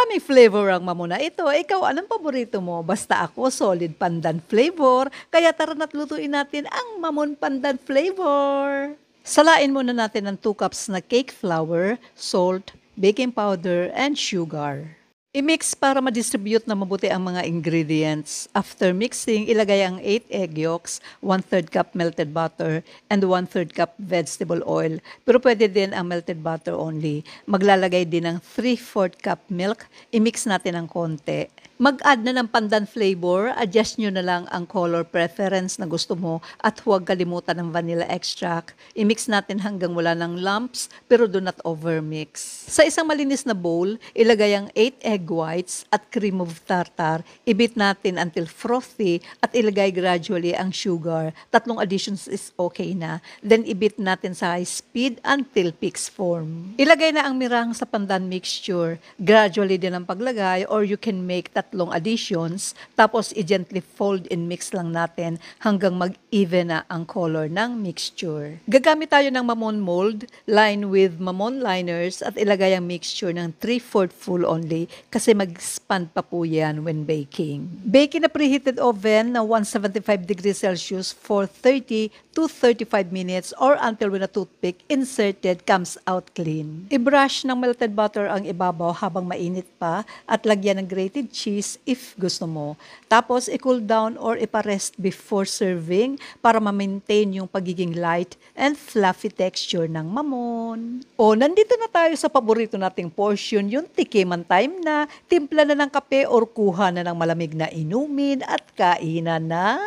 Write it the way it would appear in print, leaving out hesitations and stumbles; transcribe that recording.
Maraming flavor ang mamon na ito. Ikaw, anong paborito mo? Basta ako, solid pandan flavor. Kaya tara na't lutuin natin ang mamon pandan flavor. Salain muna natin ng 2 cups na cake flour, salt, baking powder, and sugar. I-mix para ma-distribute na mabuti ang mga ingredients. After mixing, ilagay ang 8 egg yolks, 1/3 cup melted butter, and 1/3 cup vegetable oil. Pero pwede din ang melted butter only. Maglalagay din ng 3/4 cup milk. I-mix natin ng konti. Mag-add na ng pandan flavor, adjust nyo na lang ang color preference na gusto mo at huwag kalimutan ng vanilla extract. I-mix natin hanggang wala ng lumps pero do not overmix. Sa isang malinis na bowl, ilagay ang 8 egg whites at cream of tartar. I-beat natin until frothy at ilagay gradually ang sugar. 3 additions is okay na. Then i-beat natin sa high speed until peaks form. Ilagay na ang mirang sa pandan mixture. Gradually din ang paglagay or you can make 3 additions, tapos i-gently fold and mix lang natin hanggang mag-even na ang color ng mixture. Gagamit tayo ng mamon mold, line with mamon liners at ilagay ang mixture ng 3/4 full only kasi mag-expand pa po yan when baking. Bake in a preheated oven na 175 degrees Celsius for 30 to 35 minutes or until when a toothpick inserted comes out clean. I-brush ng melted butter ang ibabaw habang mainit pa at lagyan ng grated cheese if gusto mo. Tapos, i-cool down or ipa-rest before serving para ma-maintain yung pagiging light and fluffy texture ng mamon. O, nandito na tayo sa paborito nating portion, yung tikiman time na, timpla na ng kape or kuha na ng malamig na inumin at kainan na.